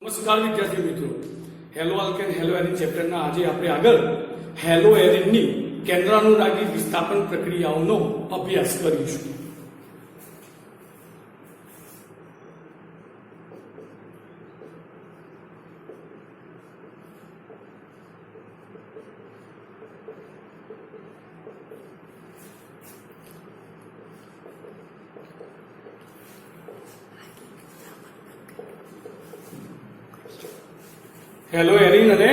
નમસ્કાર વિદ્યાર્થી મિત્રો, હેલો આલ્કેન હેલો એરિન ચેપ્ટરના આજે આપણે આગળ હેલો એરિનની કેન્દ્રાનુરાગી વિસ્થાપન પ્રક્રિયાઓનો અભ્યાસ કરીશું. હેલો એરિન અને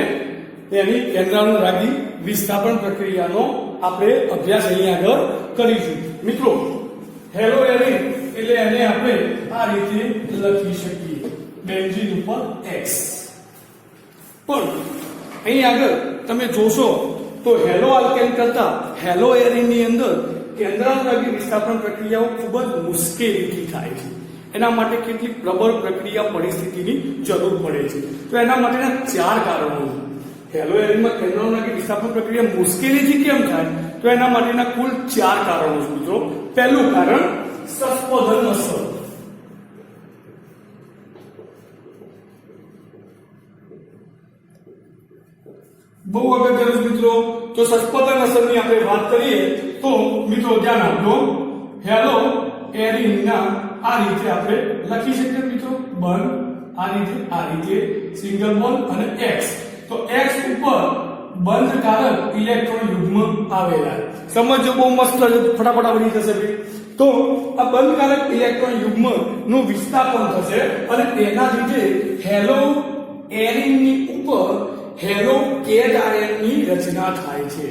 એની કેન્દ્રાનુરાગી વિસ્થાપન પ્રક્રિયાનો આપણે અભ્યાસ અહીં આગળ કરીશું. મિત્રો, હેલો એરિન એટલે એને આપણે આ રીતે લખી શકીએ, બેન્ઝીન ઉપર X. પણ અહીં આગળ તમે જોશો તો હેલો આલ્કેન કરતા હેલો એરિનની અંદર કેન્દ્રાનુરાગી વિસ્થાપન પ્રક્રિયાઓ ખૂબ જ મુશ્કેલીથી થાય છે. એના માટે કેટલીક પ્રબળ પ્રક્રિયા પરિસ્થિતિની જરૂર પડે છે. તો એના માટેના 4 કારણો છે. હેલો એરિનમાં કેન્દ્રાનુરાગી વિસ્થાપન પ્રક્રિયા મુશ્કેલીથી કેમ થાય તો એના માટેના કુલ 4 કારણો છે મિત્રો. પહેલું કારણ સસ્પોદન અસર. બહુ અગત્યનું મિત્રો. તો સસ્પોદન અસરની આપણે વાત કરીએ તો મિત્રો ધ્યાન આપજો. હેલો એરિનના આ રીતે આપણે લખી શકીએ મિત્રો, બંધ આ રીતે સિંગલ બોન્ડ અને X. તો X ઉપર બંધકારક ઇલેક્ટ્રોન યુગ્મ આવેલા. સમજો, બહુ મસ્ત ફટાફટ આવડી જશે ભાઈ. તો આ બંધકારક ઇલેક્ટ્રોન યુગ્મ નું વિસ્થાપન થશે અને તેના લીધે હેલો એરિનની ઉપર હેલો કેટ આયનની રચના થાય છે.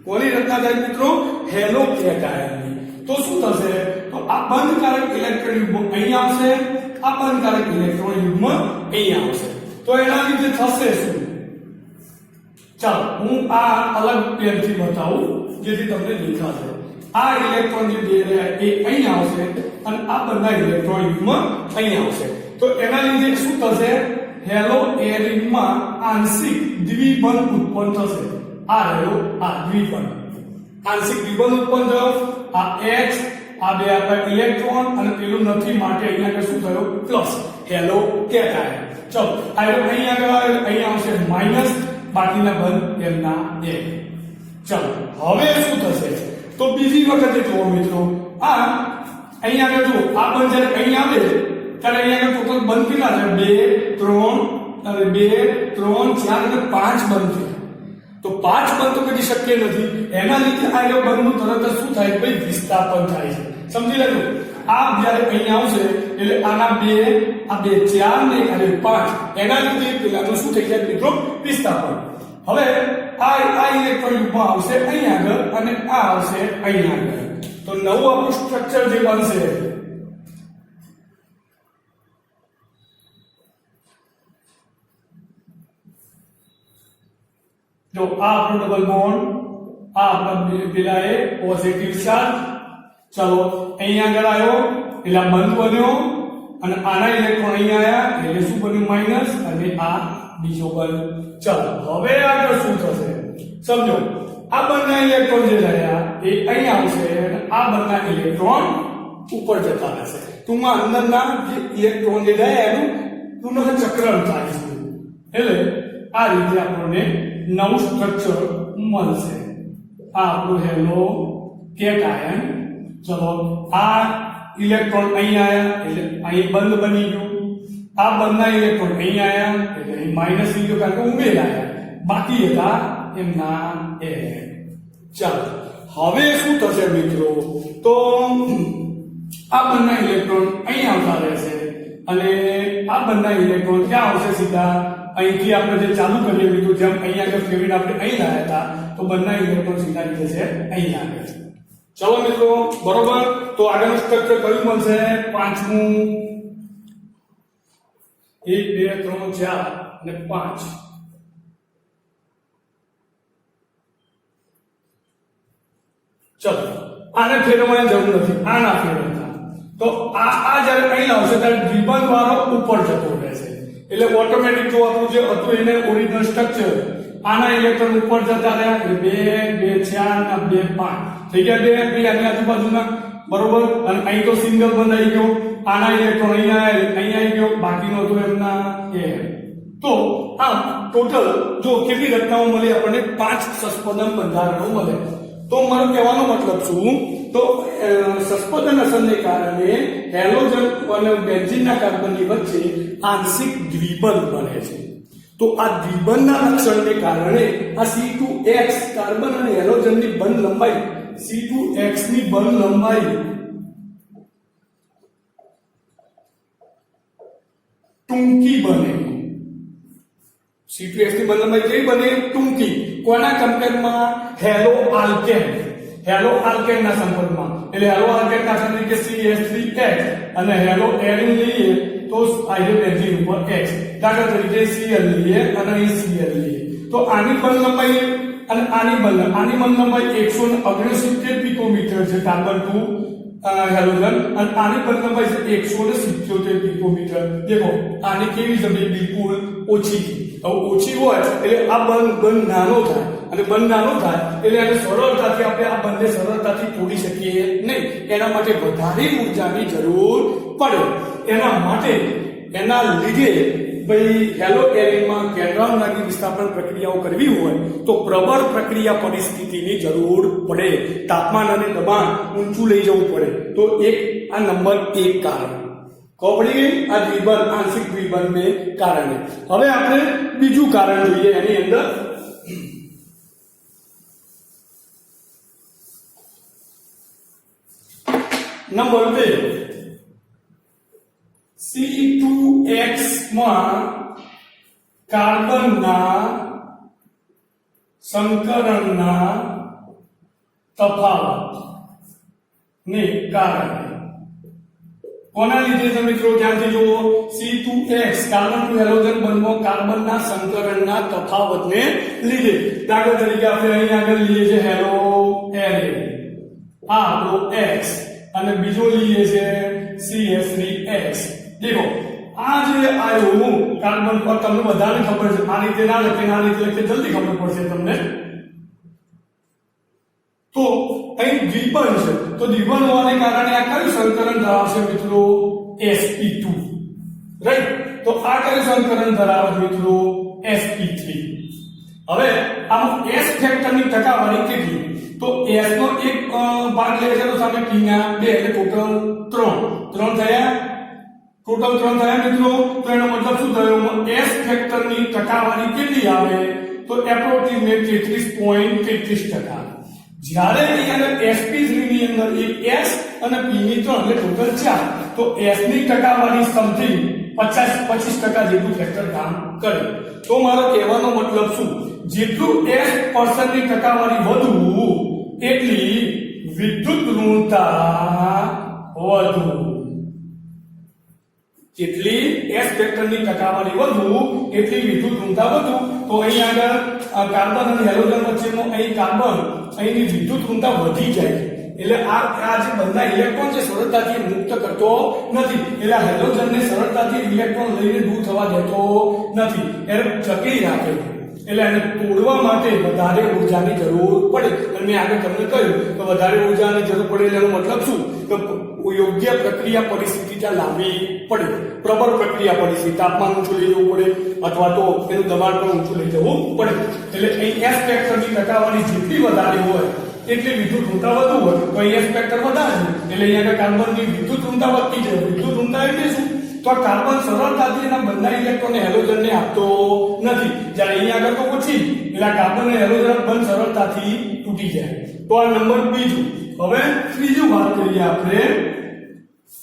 કોની રચના થાય મિત્રો? હેલો કેટ આયનની. તો શું થશે? તો આ બંધકારક ઇલેક્ટ્રોન યુગ્મ અહીં આવશે, આ બંધકારક ઇલેક્ટ્રોન યુગ્મ અહીં આવશે. તો એના લીધે થશે શું? ચાલો હું આ અલગ પેનથી બતાવું જેથી તમને દેખાશે. આ ઇલેક્ટ્રોન જે બે રહ્યા એ અહીં આવશે અને આ બધા ઇલેક્ટ્રોન યુગ્મ અહીં આવશે. તો એના લીધે શું થશે? હેલો એરિનમાં આંશિક દ્વિબંધ ઉત્પન્ન થશે. આ રહ્યો આ દ્વિબંધ, આંશિક દ્વિબંધ ઉત્પન્ન થયો. આ H, આ બે આપણા ઇલેક્ટ્રોન અને પેલું નથી માટે અહીંયા આગળ શું થયો? Plus hello cation. ચલો અહીં આગળ આવે, અહીં આવશે માઈનસ, બાકીના બંધ એમના એક. ચલો હવે શું થશે? તો બીજી વખતે જુઓ મિત્રો, આ અહીં આગળ જુઓ, આ બંધ જ્યારે અહીં આવે ત્યારે અહીં આગળ ટોટલ બંધ કેટલા છે? 2 3 અને 2 3 4 અને 5 બંધ છે. તો 5 બંધ તો કદી શક્ય નથી. એના લીધે આ બંધનું તરત જ શું થાય? ભાઈ વિસ્થાપન થાય છે. સમજી લેજો. આ જ્યારે અહીં આવશે એટલે આના 2 આ 2 4 ને અને 5 એના લીધે પેલાનું શું થઈ જાય મિત્રો? વિસ્થાપન. હવે આ ઇલેક્ટ્રોન યુગ્મ આવશે અહીં આગળ અને આ આવશે અહીં આગળ. તો નવું આપણું સ્ટ્રક્ચર જે બનશે જો આ આપણું ડબલ બોન્ડ, આ આપણા પેલા એ પોઝિટિવ ચાર્જ. ચલો અહીં આગળ આવ્યો એટલે બંધ બન્યો અને આના ઇલેક્ટ્રોન અહીં આવ્યા એટલે શું બન્યું? માઈનસ અને આ બીજો બંધ. ચલો હવે આગળ શું થશે સમજો. આ બંને ઇલેક્ટ્રોન જે રહ્યા એ અહીં આવશે અને આ બંને ઇલેક્ટ્રોન ઉપર જતા રહેશે. ટૂંકમાં અંદરના જે ઇલેક્ટ્રોન જે રહ્યા એનું પુનઃચક્રણ થાય છે. એટલે આ રીતે આપણને નવું સ્ટ્રક્ચર મળશે. આ આપણું હેલો કેટ આયન. ચલો આ ઇલેક્ટ્રોન અહીં આવ્યા એટલે અહીં બંધ બની ગયું. આ બંધના ઇલેક્ટ્રોન અહીં આવ્યા એટલે અહીં માઈનસ થઈ ગયો, કારણ કે ઉમેરાયા. બાકી હતા એમના એ. ચાલો હવે શું થશે મિત્રો? તો આ બંધના ઇલેક્ટ્રોન અહીં આવતા રહેશે અને આ બંધના ઇલેક્ટ્રોન ક્યાં આવશે? સીધા અહીંથી આપણે જે ચાલુ કરીએ મિત્રો, જેમ અહીં આગળ ફેરવીને આપણે અહીં લાવ્યા હતા તો બંને ઇલેક્ટ્રોન સીધા રીતે છે અહીં આગળ. ચલો મિત્રો, બરોબર. તો આગળનું સ્ટ્રક્ચર કયું બનશે? 5મું. 1 2 3 4 અને 5. ચલો આને ફેરવવાની જરૂર નથી, આ ના ફેરવતા. તો આ જ્યારે અહીં આવશે ત્યારે દ્વિબંધ વાળો ઉપર જતો રહેશે એટલે ઓટોમેટિક જો આપણું જે હતું એને ઓરિજિનલ સ્ટ્રક્ચર આના ઇલેક્ટ્રોન ઉપર જતા રહ્યા એટલે 2 2 4 અને 2 5 થઈ ગયા. 2 આની આજુબાજુના બરોબર, અને અહીં તો સિંગલ બંધ આવી ગયો, આના ઇલેક્ટ્રોન અહીંયા આવી ગયો, બાકીનો તો એમના એ. તો આમ ટોટલ જો કેટલી રચનાઓ મળી આપણને? 5 સસ્પેન્શન બંધારણો મળે. તો મારો કહેવાનો મતલબ શું? તો સસ્પેન્શન અસરને કારણે હેલોજન અને બેન્ઝીનના કાર્બનની વચ્ચે આંશિક દ્વિબંધ બને છે. તો આ દ્વિબંધના લક્ષણને કારણે આ C2H કાર્બન અને હેલોજનની બંધ લંબાઈ, C2X ની બંધ લંબાઈ ટૂંકી બને. C2H ની બંધ લંબાઈ કેવી બને? ટૂંકી. કોના કમ્પેરમાં? હેલો આલ્કેન ના સંપર્કમાં. એટલે હેલો આલ્કેન ના તરીકે CH3H અને હેલો એરિન લઈએ તો હાઇડ્રોજન ઉપર X. દાખલા તરીકે Cl લઈએ અને અહીં Cl લઈએ તો આની બંધ લંબાઈ અને આની બંધ લંબાઈ 169 પિકોમીટર છે કાર્બન ટુ હેલોજન, અને આની બંધ લંબાઈ છે 177 પિકોમીટર. દેખો આની કેવી છે? બિલકુલ ઓછી. હવે ઓછી હોય એટલે આ બંધ નાનો થાય, અને બંધ નાનો થાય એટલે આને સરળતાથી આપણે આ બંધને સરળતાથી તોડી શકીએ નહીં. એના માટે વધારે ઊર્જાની જરૂર પડે. એના માટે એના લીધે ભાઈ હેલો એરિનમાં કેન્દ્રાવનારી વિસ્થાપન પ્રક્રિયાઓ કરવી હોય તો પ્રબળ પ્રક્રિયા પરિસ્થિતિની જરૂર પડે. તાપમાન અને દબાણ ઊંચું લઈ જવું પડે. તો આ નંબર 1 કારણ કોપડી આ દ્વિબંધ, આંશિક દ્વિબંધને કારણે. હવે આપણે બીજું કારણ જોઈએ એની અંદર. નંબર 2, C2X માં કાર્બનના સંકરણના તફાવત ને કારણે. કોના લીધે છે મિત્રો? ધ્યાનથી જુઓ. C2X કાર્બન ટુ હેલોજન બંધમાં કાર્બનના સંકરણના તફાવતને લીધે. દાખલા તરીકે આપણે અહીં આગળ લઈએ છે હેલો એરિન, આ આપણો X, અને બીજો લઈએ છે CH3X. દેખો આ જે આયો કાર્બન પર તમને બધાને ખબર છે. આ રીતે ના લખે, આ રીતે લખે, જલ્દી ખબર પડશે તમને. તો અહીં દ્વિબંધ છે, તો દ્વિબંધ હોવાને કારણે આ કયું સંકરણ ધરાવશે મિત્રો? sp2. રાઈટ. તો આ કયું સંકરણ ધરાવે મિત્રો? sp3. હવે આમ s ફેક્ટરની ટકાવારી કેટલી? તો s નો એક ભાગ લે છે તો સામે p ના 2 એટલે ટોટલ 3 થયા. ટોટલ 3 થયા મિત્રો. તો એનો મતલબ શું થયો? s ફેક્ટરની ટકાવારી કેટલી આવે? તો એપ્રોક્સિમેટ 33.33%. જ્યારે અહીં આગળ sp3 ની અંદર એક s અને p ની 3 એટલે ટોટલ 4. તો s ની ટકાવારી સમથિંગ 25% જેટલું ફેક્ટર કામ કરે. તો મારો કહેવાનો મતલબ શું? જેટલું s% ની ટકાવારી વધુ એટલી વિદ્યુત ઋણતા વધુ. જેટલી s ફેક્ટરની ટકાવારી વધુ એટલી વિદ્યુત ઋણતા વધુ. તો અહીં આગળ કાર્બન અને હેલોજન વચ્ચેનો અહીં કાર્બન અહીંની વિદ્યુત ઋણતા વધી જાય. એટલે આ જે બંધના ઇલેક્ટ્રોન છે સરળતાથી મુક્ત કરતો નથી. એટલે હેલોજનને સરળતાથી ઇલેક્ટ્રોન લઈને દૂર થવા દેતો નથી, એને જકડી રાખે છે. એટલે એને તોડવા માટે વધારે ઊર્જાની જરૂર પડે. અને મેં આગળ તમને કહ્યું કે વધારે ઊર્જાની જરૂર પડે એટલે એનો મતલબ શું? કે યોગ્ય પ્રક્રિયા પરિસ્થિતિ ત્યાં લાવવી પડે. પ્રબળ પ્રક્રિયા પરિસ્થિતિ, તાપમાન ઊંચું લઈ જવું પડે અથવા તો એનું દબાણ પણ ઊંચું લઈ જવું પડે. એટલે અહીં s ફેક્ટરની ટકાવારી જેટલી વધારે હોય એટલી વિદ્યુત ઋણતા વધુ હોય. તો અહીં s ફેક્ટર વધારે એટલે અહીંયા કાર્બનની વિદ્યુત ઋણતા વધતી જાય. વિદ્યુત ઋણતા એટલે શું? તો આ કાર્બન સરળતાથી એના બંને ઇલેક્ટ્રોનને હેલોજનને આપતો નથી. જ્યારે અહીંયા આગળ તો ઓછી, એટલે કાર્બન અને હેલોજન બંધ સરળતાથી તૂટી જાય. તો આ નંબર બીજું. હવે ત્રીજું વાત કરીએ આપણે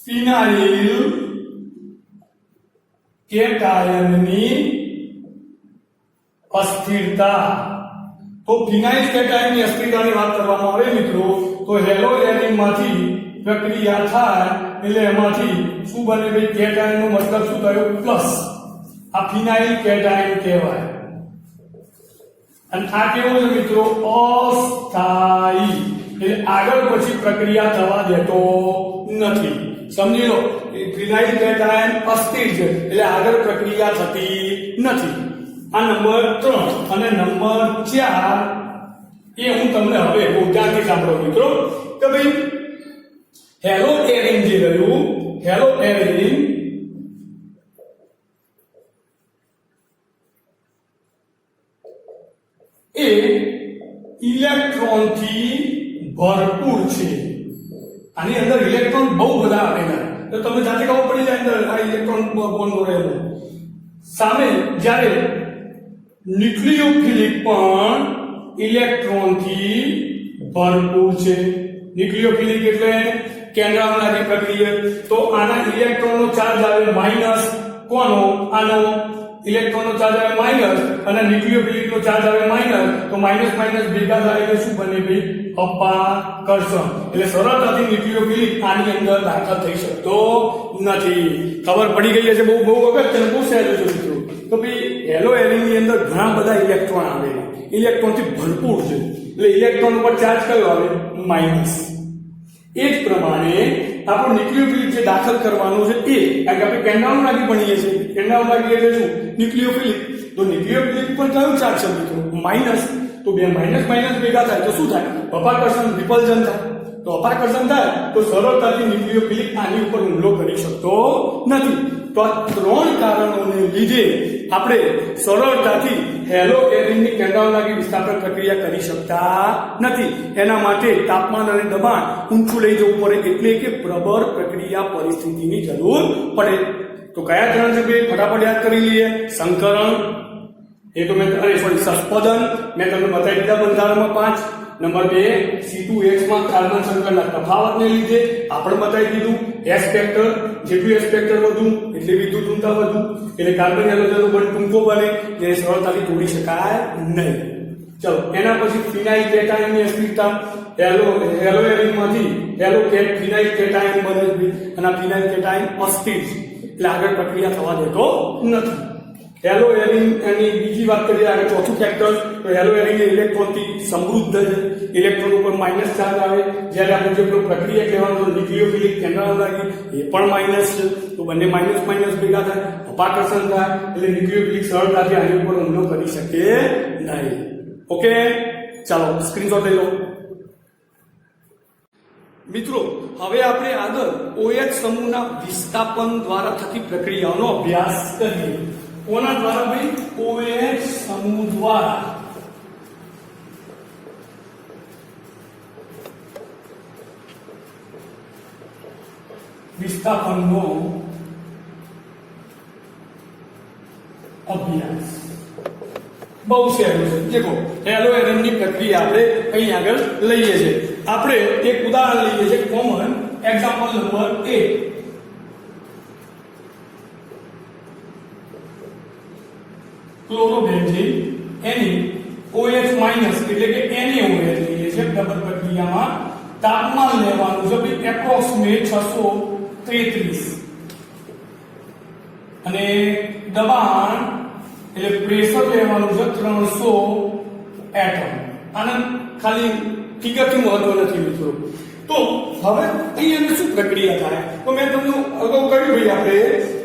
ફિનાઇલ કેટાયનની અસ્થિરતા. તો ફિનાઇલ કેટાયનની અસ્થિરતાની વાત કરવામાં આવે મિત્રો તો હેલો એરિનમાંથી પ્રક્રિયા થાય એટલે એમાંથી શું બને ભાઈ? કેટાયનનો મતલબ શું થયો? પ્લસ. આ ફિનાઇલ કેટાયન કહેવાય. અને આ કેવું છે મિત્રો? અસ્થાયી. એટલે આગળ પછી પ્રક્રિયા થવા દેતો નથી. સમજી લો, ફિનાઇલ કેટાયન અસ્થિર છે એટલે આગળ પ્રક્રિયા થતી નથી. આ નંબર 3. અને નંબર 4 એ હું તમને હવે બહુ ધ્યાનથી સાંભળો મિત્રો કે ભાઈ હેલો એરિન જે રહ્યું, હેલો એરિન એ ઇલેક્ટ્રોનથી ભરપૂર છે. આની અંદર ઇલેક્ટ્રોન બહુ બધા આપેલા, તો તમને જાતે ખબર પડી જાય અંદર આ ઇલેક્ટ્રોન બોન્ડ રહેલો. સામે જ્યારે ન્યુક્લિયોફિલિક પણ ઇલેક્ટ્રોનથી ભરપૂર છે. ન્યુક્લિયોફિલિક એટલે કેન્દ્રાવનારી પ્રક્રિયા. તો આના ઇલેક્ટ્રોનનો ચાર્જ આવે માઈનસ, કોનો? આનો ઇલેક્ટ્રોનનો ચાર્જ આવે માઈનસ અને ન્યુક્લિયોફિલિકનો ચાર્જ આવે માઈનસ. તો માઈનસ માઈનસ ભેગા થાય એટલે શું બને ભાઈ? અપાકર્ષણ. એટલે સરળતાથી ન્યુક્લિયોફિલિક આની અંદર દાખલ થઈ શકતો નથી. ખબર પડી ગઈ હશે? બહુ બહુ અગત્યનું, બહુ સહેલું છે મિત્રો. તો ભાઈ હેલો એરિનની અંદર ઘણા બધા ઇલેક્ટ્રોન આવેલા, ઇલેક્ટ્રોનથી ભરપૂર છે. એટલે ઇલેક્ટ્રોન ઉપર ચાર્જ કયો આવે? માઈનસ. એ જ પ્રમાણે આપણો ન્યુક્લિયોફિલિક જે દાખલ કરવાનો છે એ, કારણ કે આપણે કેન્દ્રાવનારી ભણીએ છીએ. કેન્દ્રાવનારી એટલે શું? ન્યુક્લિયોફિલિક. તો ન્યુક્લિયોફિલિક પર કયો ચાર્જ છે મિત્રો? માઈનસ. તો બે માઈનસ માઈનસ ભેગા થાય તો શું થાય? અપાકર્ષણ, રિપલ્ઝન થાય. તો અપાકર્ષણ થાય તો સરળતાથી ન્યુક્લિયોફિલિક આની ઉપર હુમલો કરી શકતો નથી. તો આ ત્રણ કારણોને લીધે આપણે સરળતાથી હેલો એરિનની કેન્દ્રાવનારી વિસ્થાપન પ્રક્રિયા કરી શકતા નથી. એના માટે તાપમાન અને દબાણ ઊંચું લઈ જવું પડે, એટલે કે પ્રબળ પ્રક્રિયા પરિસ્થિતિની જરૂર પડે. તો કયા ત્રણ છે ભાઈ? ફટાફટ યાદ કરી લઈએ. સંકરણ, એ તો મેં સસ્પદન મેં તમને બતાવી દીધા બંધારણમાં 5. નંબર 2 C2H માં કાર્બન સંકળના તફાવતને લીધે આપણે બતાવી દીધું. S ફેક્ટર, જેટલું S ફેક્ટર વધુ એટલે વિદ્યુત ઊંચા વધુ, એટલે કાર્બન હેલોજનનો બંધ ટૂંકો બને, જે સરળતાથી તોડી શકાય નહીં. ચલો એના પછી ફિનાઇલ કેટાયનની અસ્થિરતા. હેલો એરિનમાંથી હેલો ફિનાઇલ કેટાયન બને છે અને આ ફિનાઇલ કેટાયન અસ્થિર છે, એટલે આગળ પ્રક્રિયા થવા દેતો નથી. હેલો એરિન એની બીજી વાત કરીએ આગળ, ચોથું ફેક્ટર. તો હેલો એરિન ઇલેક્ટ્રોનથી સમૃદ્ધ છે. ઇલેક્ટ્રોન ઉપર માઈનસ ચાર્જ આવે. જ્યારે આપણે જે પ્રક્રિયા કહેવાનું તો ન્યુક્લિયોફિલિક કેન્દ્રાવનારી એ પણ માઈનસ છે. તો બંને માઈનસ માઈનસ ભેગા થાય, અપાકર્ષણ થાય, એટલે ન્યુક્લિયોફિલિક સરળતાથી આની ઉપર હુમલો કરી શકે નહીં. ઓકે, ચાલો સ્ક્રીનશોટ લઈ લો મિત્રો. હવે આપણે આગળ OH સમૂહના વિસ્થાપન દ્વારા થતી પ્રક્રિયાઓનો અભ્યાસ કરીએ. કોના દ્વારા ભાઈ? OH સમૂહ દ્વારા. વિસ્થાપનનો અભ્યાસ બહુ સહેલું છે. દેખો હેલો એરિનની પ્રક્રિયા આપણે અહીં આગળ લઈએ છીએ. આપણે એક ઉદાહરણ લઈએ છીએ, કોમન એક્ઝામ્પલ નંબર 8. ક્લોરોબેન્ઝીન એની OH માઈનસ એટલે કે NaOH લઈએ છીએ. ડબલ પ્રક્રિયામાં તાપમાન લેવાનું છે ભાઈ એપ્રોક્સિમેટ 633 અને દબાણ એટલે પ્રેશર લેવાનું છે 300 એટમ. આને ખાલી ફિગરથી મહત્વ નથી મિત્રો. તો હવે અહીંયા શું પ્રક્રિયા થાય? તો મેં તમને અગાઉ કહ્યું ભાઈ આપણે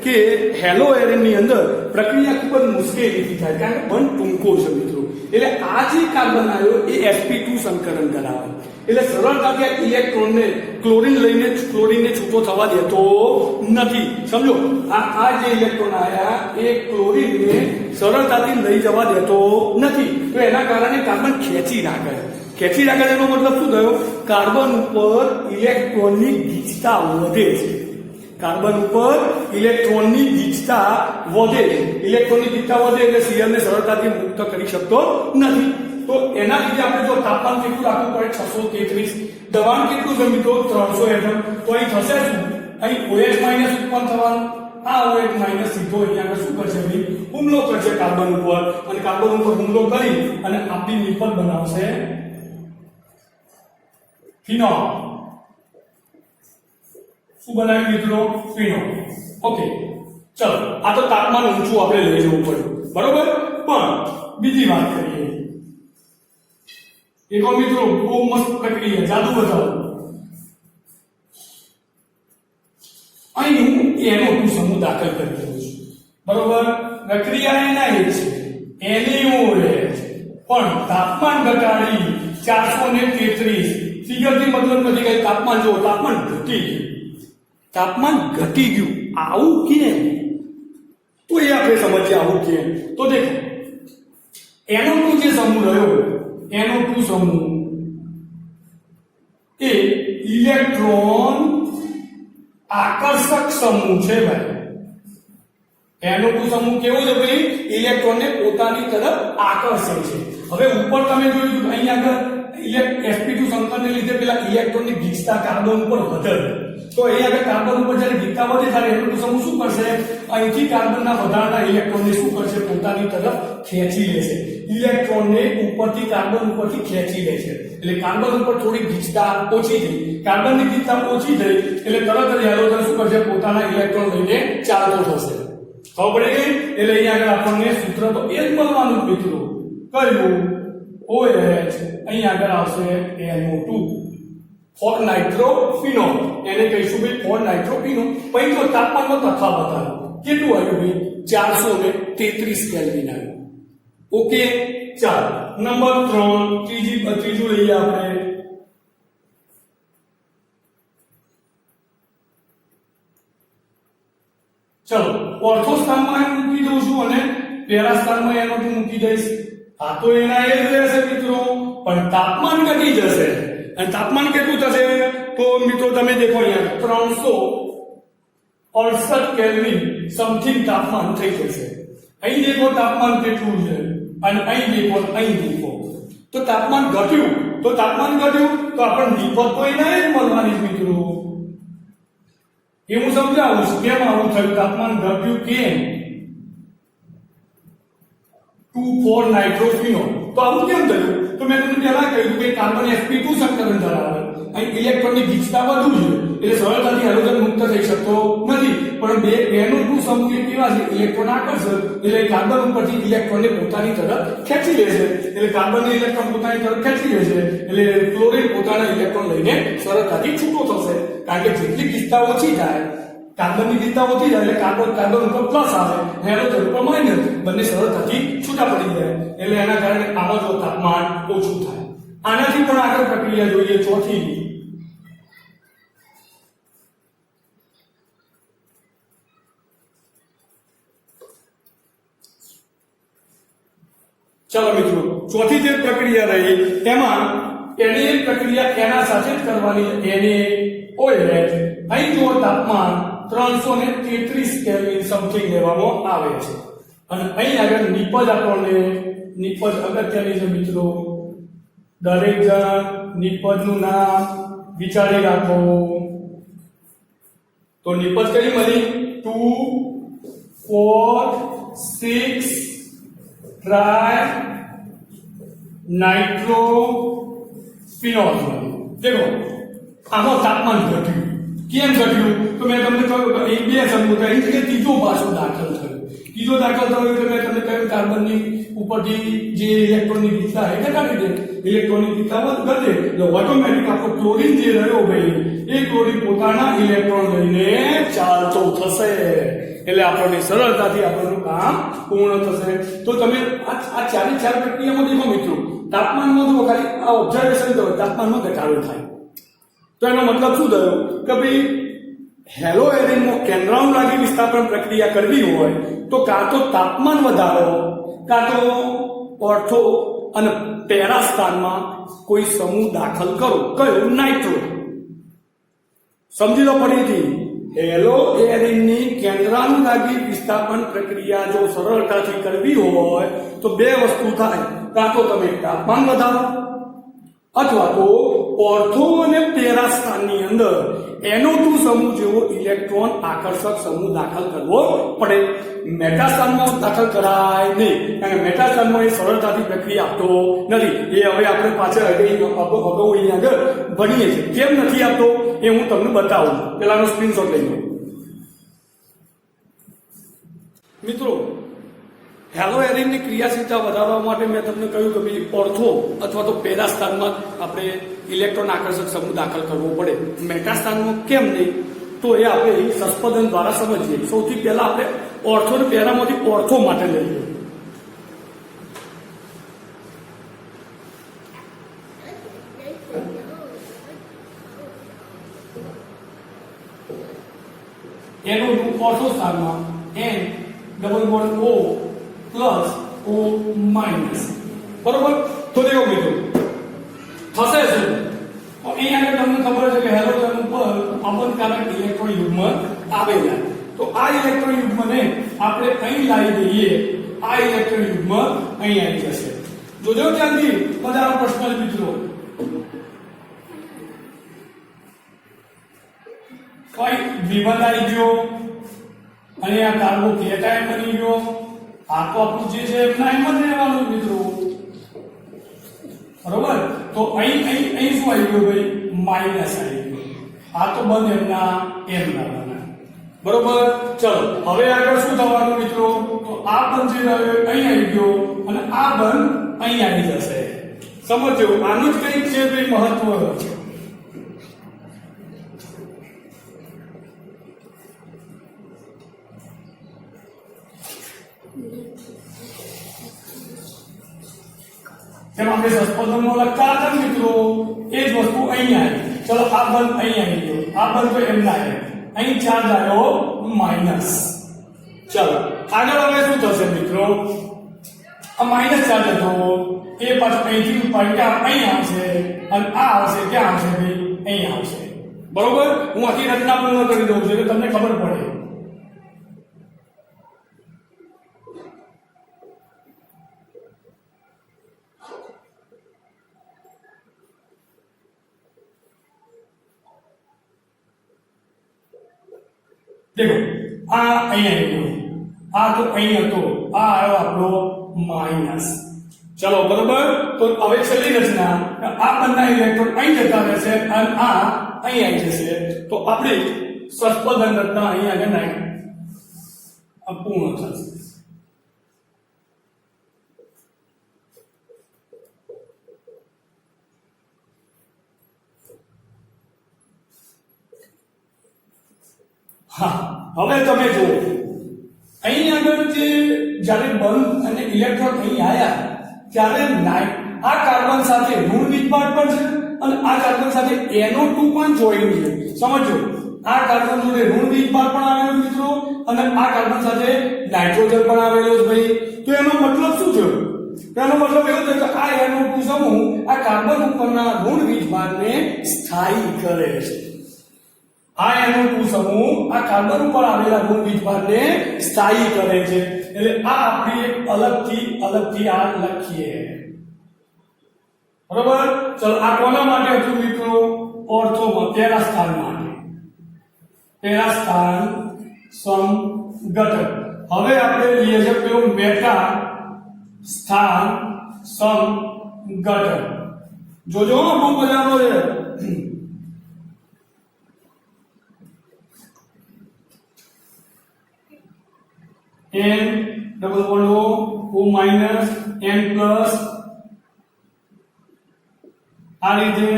કે હેલો એરિનની અંદર પ્રક્રિયા ખૂબ જ મુશ્કેલીથી થાય, કારણ કે બંધ ટૂંકો છે મિત્રો. એટલે આ જે કાર્બન આવ્યો એ sp2 સંકરણ કરાવે, એટલે સરળતાથી આ ઇલેક્ટ્રોનને ક્લોરીનને છૂટો થવા દેતો નથી. સમજો, આ જે ઇલેક્ટ્રોન આવ્યા એ ક્લોરીનને સરળતાથી લઈ જવા દેતો નથી. તો એના કારણે કાર્બન ખેંચી રાખે. એનો મતલબ શું થયો? કાર્બન ઉપર ઇલેક્ટ્રોનની ગીચતા વધે છે. કાર્બન ઉપર ઇલેક્ટ્રોનની ગીચતા વધે છે. ઇલેક્ટ્રોનની ગીચતા વધે એટલે શીયરને સરળતાથી મુક્ત કરી શકતો નથી. તો એના લીધે આપણે જો તાપમાન કેટલું રાખવું પડે? 633. દબાણ કેટલું છે મિત્રો? 300 એટમ. તો અહીં થશે શું? અહીં OH માઈનસ ઉત્પન્ન થવાનું. આ OH માઈનસ સીધો અહીંયા શું કરશે ભાઈ? હુમલો કરશે કાર્બન ઉપર, અને કાર્બન ઉપર હુમલો કરી અને આપણી નિપલ બનાવશે ફિનોલ. શું બનાવ્યું મિત્રો? ફિનોલ. ઓકે, ચલો આ તો તાપમાન ઊંચું આપણે લઈ જવું પડ્યું, બરોબર. પણ બીજી વાત કરીએ. એક મિત્રો બહુ મસ્ત પ્રક્રિયા, જાદુ બતાવો. અહીં હું NO2 સમૂહ દાખલ કરી દઉં છું, બરોબર. પ્રક્રિયા એના છે NaOH, પણ તાપમાન ઘટાડી 433 ફિગરથી મતલબ નથી કે તાપમાન જો તાપમાન ઘટી ગયું, તાપમાન ઘટી ગયું, આવું કેમ? તો એ આપણે સમજીએ આવું કેમ. તો દેખો NO2 જે સમૂહ રહ્યો, NO2 સમૂહ એ ઇલેક્ટ્રોન આકર્ષક સમૂહ છે ભાઈ. NO2 સમૂહ કેવો છે ભાઈ? ઇલેક્ટ્રોનને પોતાની તરફ આકર્ષે છે. હવે ઉપર તમે જોયું અહીંયા આગળ sp2 સંકરણને લીધે પેલા ઇલેક્ટ્રોનની ગીચતા કાર્બન ઉપર વધે. તો અહીંયા આગળ કાર્બન ઉપર જ્યારે ગીચતા વધે ત્યારે NO2 સમૂહ શું કરશે? અહીંથી કાર્બનના વધારાના ઇલેક્ટ્રોનને શું કરશે? પોતાની તરફ ખેંચી લેશે. ઇલેક્ટ્રોનને ઉપરથી કાર્બન ઉપરથી ખેંચી લે છે. એટલે કાર્બન ઉપર થોડી ગીચતા ઓછી થઈ. કાર્બનની ગીચતા ઓછી થઈ એટલે તરત જ હેલોજન શું કરશે? પોતાના ઇલેક્ટ્રોન લઈને ચાલતો થશે. ખબર પડી ગઈ? એટલે અહીંયા આગળ આપણને સૂત્ર તો એ જ મળવાનું મિત્રો. કયું? OH અહીંયા આગળ આવશે NO2 ફોર નાઇટ્રોફિનોલ. એને કહીશું ભાઈ ફોર નાઇટ્રોફિનોલ. પછી તો તાપમાનનો તફાવત આવે. કેટલું આવ્યું ભાઈ? 433 કેલ્વિન આવ્યું. ઓકે, ચાલો નંબર 3 ત્રીજું લઈએ આપણે. ચલો ઓર્થો સ્થાનમાં મૂકી દઉં છું અને પેરા સ્થાનમાં NO2 મૂકી દઈશ. આ તો એના એ જ રહેશે મિત્રો, પણ તાપમાન ઘટી જશે. અને તાપમાન કેટલું થશે? તો મિત્રો તમે દેખો અહીંયા 368 કેલ્વિન સમથિંગ તાપમાન થઈ જશે. અહીં દેખો તાપમાન કેટલું છે અને અહીં દેખો, અહીં દેખો. તો તાપમાન ઘટ્યું તો આપણને નિપજ તો એના એ જ મળવાની મિત્રો. એ હું સમજાવું છું કેમ આવું થયું. તાપમાન ઘટ્યું કેમ? 2,4 નાઇટ્રોફિનોલ. તો આવું કેમ થયું? તો મેં તમને પહેલા કહ્યું કે કાર્બન sp2 સંકલન ધરાવે. અહીં ઇલેક્ટ્રોનની ગીચતા વધુ છે એટલે સરળતાથી હેલોજન મુક્ત થઈ શકતો નથી. પણ બે NO2 સમૂહ કેવા છે? ઇલેક્ટ્રોન આકર્ષક. એટલે કાર્બન ઉપરથી ઇલેક્ટ્રોનને પોતાની તરફ ખેંચી લેશે. એટલે કાર્બનને ઇલેક્ટ્રોન પોતાની તરફ ખેંચી લેશે એટલે ક્લોરીન પોતાના ઇલેક્ટ્રોન લઈને સરળતાથી છૂટો થશે. કારણ કે જેટલી ગીચતા ઓછી થાય, કાર્બનની ગીચતા ઓછી થાય એટલે કાર્બન ઉપર પ્લસ આવે, હેલોજન ઉપર માઇનસ. બંને સરળતાથી છૂટા પડી જાય. એટલે એના કારણે આમાં જો તાપમાન ઓછું થાય. આનાથી પણ આગળ પ્રક્રિયા જોઈએ ચોથી. ચાલો મિત્રો, ચોથી જે પ્રક્રિયા રહી એમાં એની એક પ્રક્રિયા એના સાથે જ કરવાની. NaOH અહીં જો તાપમાન 333 કેલ્વિન સમથિંગ લેવામાં આવે છે. અને અહીં આગળ નિપજ આપણને નિપજ અગત્યની છે મિત્રો. દરેક જણ નિપજનું નામ વિચારી રાખો. તો નિપજ કઈ મળી? 2, 4, 6 ટ્રાય નાઇટ્રોફિનોલ. દેખો આમાં તાપમાન ઘટ્યું. કેમ ઘટ્યું? તો મેં તમને કહ્યું કે એ બે સમૂહ અહીં કે ત્રીજો પાછો દાખલ થયો. ત્રીજો દાખલ થયો એટલે મેં તમને કહ્યું કાર્બનની ઉપરથી જે ઇલેક્ટ્રોનની ગીચતા એ ઘટાડી દે. ઇલેક્ટ્રોનની ગીચતા ઘટે એટલે ઓટોમેટિક આપણો ક્લોરીન જે રહ્યો ભાઈ એ ક્લોરીન પોતાના ઇલેક્ટ્રોન લઈને ચાલતો થશે. એટલે આપણને સરળતાથી આપણનું કામ પૂર્ણ થશે. તો તમે આ ચારે ચાર પ્રક્રિયામાં દેખો મિત્રો, તાપમાનમાં જો ખાલી આ ઓબ્ઝર્વેશન કરો તાપમાનમાં ઘટાડો થાય. તો એનો મતલબ શું થયો કે ભાઈ હેલો એરિનમાં કેન્દ્રાનુરાગી વિસ્થાપન પ્રક્રિયા કરવી હોય તો કાં તો તાપમાન વધારો, કાં તો ઓર્થો અને પેરા સ્થાનમાં કોઈ સમૂહ દાખલ કરો. કયો? નાઇટ્રો. સમજી લો ફરીથી. હેલો એરિનની કેન્દ્રાનુરાગી વિસ્થાપન પ્રક્રિયા જો સરળતાથી કરવી હોય તો બે વસ્તુ થાય. કાં તો તમે તાપમાન વધારો અથવા તો ઓર્થો અને પેરા સ્થાનની અંદર NO2 સમૂહ જેવો ઇલેક્ટ્રોન આકર્ષક સમૂહ દાખલ કરવો પડે. મેટા સ્થાનમાં દાખલ કરાય નહીં, કારણ કે મેટા સ્થાનમાં એ સરળતાથી પ્રક્રિયા આપતો નથી. એ હવે આપણે પાછળ અગાઉ અહીંયા આગળ ભણીએ છીએ. કેમ નથી આપતો એ હું તમને બતાવું. પેલાનો સ્ક્રીનશોટ લઈ લો મિત્રો. હેલો એરિનની ક્રિયાશીલતા વધારવા માટે મેં તમને કહ્યું કે ભાઈ ઓર્થો અથવા તો પેરા સ્થાનમાં આપણે ઇલેક્ટ્રોન આકર્ષક સમૂહ દાખલ કરવો પડે. મેટા સ્થાનમાં કેમ નહીં? તો એ આપણે સંસ્પંદન દ્વારા સમજીએ. સૌથી પહેલા આપણે ઓર્થો અને પેરામાંથી ઓર્થો માટે લઈએ. ઓર્થો સ્થાનમાં n double bond O plus O minus. બરોબર. તો દેખો મિત્રો થશે શું? તો અહીંયા આગળ તમને ખબર છે કે હેલોજન ઉપર અબંધકારક ઇલેક્ટ્રોન યુગ્મ આવેલા. તો આ ઇલેક્ટ્રોન યુગ્મને આપણે અહીં લાવી દઈએ. આ ઇલેક્ટ્રોન યુગ્મ અહીં આવી જશે. જોજો ત્યાંથી બધા પ્રશ્ન મિત્રો. કોઈ વિબંધ આવી ગયો અને આ કાર્બોકેટાયન બની ગયો. આ તો આપણું જે છે એમના એમ જ રહેવાનું મિત્રો. બરોબર. તો અહીં શું આવી ગયું ભાઈ? માઇનસ આવી ગયું. આ તો બંધ એમના એમ લાવવાના. બરોબર. ચલો હવે આગળ શું થવાનું મિત્રો? તો આ બંધ જે રહ્યો અહીં આવી ગયો અને આ બંધ અહીં આવી જશે. સમજો આનું જ કંઈક છે ભાઈ મહત્વ. જેમ આપણે સસ્પેન્શનમાં લખતા હતા મિત્રો એ જ વસ્તુ અહીં આવી. ચલો આ બંધ અહીં આવી ગયો. આ બંધ તો એમ ના અહીં ચાર્જ આવ્યો માઇનસ. ચલો આગળ હવે શું થશે મિત્રો? આ માઇનસ ચાર્જ હતો એ પાછું અહીંથી પલટા અહીં આવશે અને આ આવશે ક્યાં આવશે ભાઈ? અહીં આવશે. બરોબર. હું આખી રચના પૂર્ણ કરી દઉં છું એટલે તમને ખબર પડે. देखो आ आ तो હતો આ આવ્યો આપણો માઈનસ. ચલો બરોબર. તો હવે છેલ્લી રચના આ બંને ઇલેક્ટ્રોન અહીં જતા રહેશે અને આ અહીં આવી જશે. તો આપણી સસ્પેન્શન રચના અહીં આગળ પૂર્ણ થશે. હા હવે તમે જુઓ અહીં આગળ જે જ્યારે બંધ અને ઇલેક્ટ્રોન અહીં આવ્યા ત્યારે આ કાર્બન સાથે ઋણ વીજભાર પણ છે અને આ કાર્બન સાથે NO2 પણ જોઈન છે. સમજો આ કાર્બન જોડે ઋણ વીજભાર પણ આવેલો મિત્રો અને આ કાર્બન સાથે નાઇટ્રોજન પણ આવેલો છે ભાઈ. તો એનો મતલબ શું થયો? એનો મતલબ એવો થયો કે આ NO2 સમૂહ આ કાર્બન ઉપરના ઋણ વીજભારને સ્થાયી કરે છે. આ NO2 સમૂહ આ કાર્બન ઉપર આવેલા ઋણ વીજભારને સ્થાયી કરે છે. એટલે આ આપણે અલગથી આ લખીએ. બરોબર. ચલો આ કોના માટે હતું મિત્રો? ઓર્થોમાં પહેલા સ્થાન માટે. પહેલા સ્થાન સમઘટક. હવે આપણે લઈએ છે પેલું મેટા સ્થાન સમઘટક. જોજો બહુ મજાનો છે. n double bond O minus n plus આ રીતે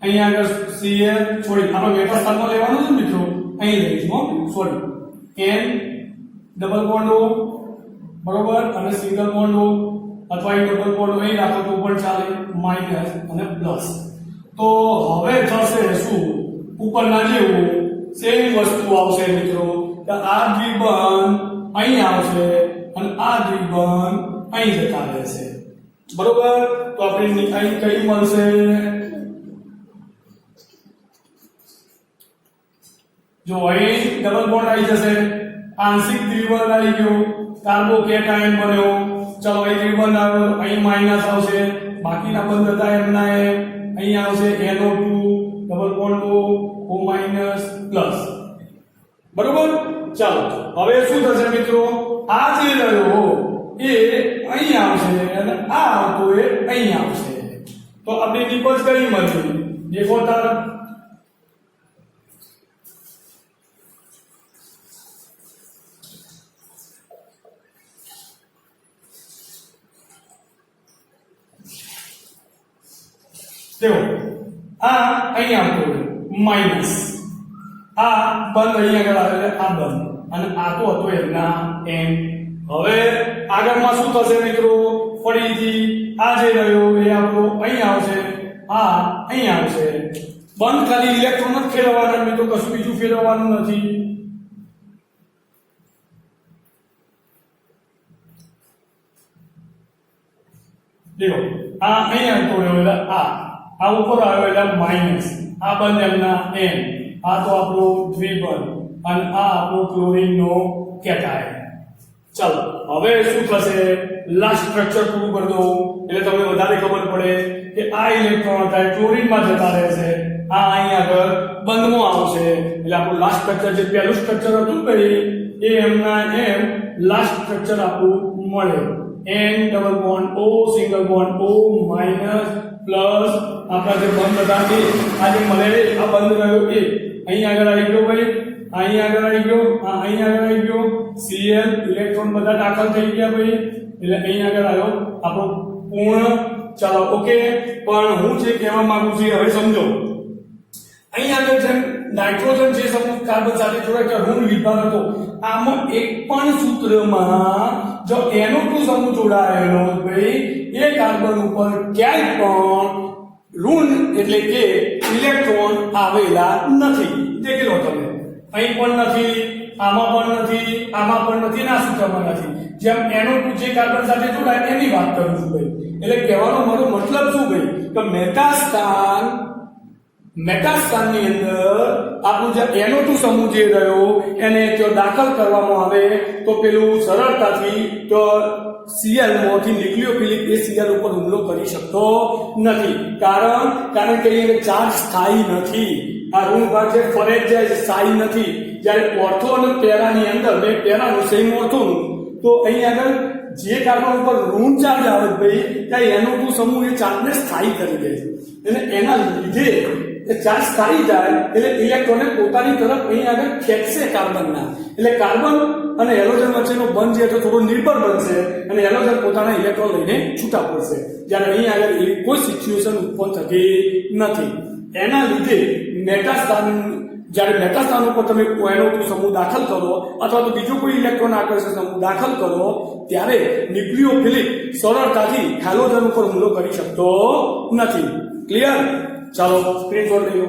અહીં આગળ Cl છોડી આપણે મેટા સ્થાનમાં લેવાનું છે મિત્રો. અહીં લઈશું sorry n double bond O બરોબર અને સિંગલ બોન્ડ O અથવા ડબલ બોન્ડ અહીં રાખો તો પણ ચાલે માઈનસ અને પ્લસ. તો હવે થશે શું? ઉપરના જેવું સેમ વસ્તુ આવશે મિત્રો. કે આ દ્વિબંધ અહીં આવશે અને આ દ્વિબંધ અહીં જતા રહેશે. બરોબર. તો આપણે અહીં કઈ મળશે? જો અહીં ડબલ બોન્ડ આવી જશે, આંશિક દ્વિબંધ આવી ગયો, કાર્બોકેટાયન બન્યો. ચલો અહીં દ્વિબંધ આવ્યો, અહીં માઈનસ આવશે, બાકીના બંધ હતા એમના અહીં આવશે NO2 double bond O minus plus. બરોબર. ચાલો હવે શું થશે મિત્રો? આ જે રહ્યો એ અહીં આવશે અને આ આવતો એ અહીં આવશે. તો આપણે નિપજ કઈ મળી? દેખો તાર देखो આ અહીં આવતો માઈનસ, આ બંધ અહીં આગળ આવે આ બંધ અને આ તો હતો એમના એમ. હવે આગળમાં શું થશે મિત્રો? ફરીથી આ જે રહ્યો એ આપણો અહીં આવશે, આ અહીં આવશે. બંધ ખાલી ઇલેક્ટ્રોન જ ફેરવવાના મિત્રો, કશું બીજું ફેરવવાનું નથી. देखो आ અહીંયા તો એટલે આ ઉપર આવ્યો એટલે માઈનસ આ બંને એમના n આ તો આપણું દ્વિબંધ અને આ આપણું ક્લોરીન નો કેટાયન ચાલો હવે શું થશે લાસ્ટ સ્ટ્રક્ચર પૂરું કરી દો એટલે તમને વધારે ખબર પડે કે આ ઇલેક્ટ્રોન થાય ક્લોરીન માં જતા રહેશે આ અહીં આગળ બંધમાં આવશે એટલે આપણું લાસ્ટ સ્ટ્રક્ચર જે પહેલું સ્ટ્રક્ચર હતું ભાઈ એ એમના એમ લાસ્ટ સ્ટ્રક્ચર આપણું મળે n double bond O single bond O minus plus આપણા જે બંધ હતા એ આ જે મળે આ બંધ રહ્યો એ અહીં આગળ આવી ગયો ભાઈ અહીં આગળ આવી ગયો આ અહીં આગળ આવી ગયો Cl ઇલેક્ટ્રોન બધા દાખલ થઈ ગયા ભાઈ એટલે અહીં આગળ આવ્યો આપણો પૂર્ણ ચાલો ઓકે પણ હું જે કહેવા માંગુ છું હવે સમજો અહીં આગળ જેમ નાઇટ્રોજન જે સમૂહ કાર્બન સાથે જોડાય ઋણ વિભાગ હતો આમાં એક પણ સૂત્રમાં જો NO2 સમૂહ જોડાયેલો ભાઈ એ કાર્બન ઉપર ક્યાંય પણ ઋણ એટલે કે ઇલેક્ટ્રોન આવેલા નથી દેખી લો તમે અહીં પણ નથી આમાં પણ નથી આમાં પણ નથી ના સૂત્રમાં નથી જેમ NO2 જે કાર્બન સાથે જોડાય એની વાત કરું છું ભાઈ એટલે કહેવાનો મારો મતલબ શું ભાઈ કે મેટાસ્થાનની અંદર આપણું જે NO2 સમૂહ જે રહ્યો એને જો દાખલ કરવામાં આવે તો પેલું સરળતાથી તો Cl માંથી ન્યુક્લિયોફિલિક એ Cl ઉપર હુમલો કરી શકતો નથી કારણ કે એ ચાર્જ સ્થાયી નથી આ ઋણ ભાગ છે ફરે જ જાય છે સ્થાયી નથી જ્યારે ઓર્થો અને પેરાની અંદર મેં પેરાનું સેમ ઓર્થોનું તો અહીં આગળ જે કાર્બન ઉપર ઋણ ચાર્જ આવે ભાઈ ત્યાં NO2 સમૂહ એ ચાર્જને સ્થાયી કરી દે છે અને એના લીધે એ ચાર્જ સ્થાયી જાય એટલે ઇલેક્ટ્રોનને પોતાની તરફ અહીં આગળ ખેંચશે કાર્બનના એટલે કાર્બન અને હેલોજન વચ્ચેનો બંધ જે થોડો નિર્ભર બનશે અને હેલોજન પોતાના ઇલેક્ટ્રોન લઈને છૂટા પડશે જ્યારે અહીં આગળ એવી કોઈ સિચ્યુએશન ઉત્પન્ન થતી નથી એના લીધે જ્યારે મેટાસ્થાન ઉપર તમે NO2 સમૂહ દાખલ કરો અથવા તો બીજો કોઈ ઇલેક્ટ્રોન આકર્ષક સમૂહ દાખલ કરો ત્યારે ન્યુક્લિયોફિલિક સરળતાથી હેલોજન ઉપર હુમલો કરી શકતો નથી ક્લિયર ચાલો સ્ક્રીનશોટ લઈ લો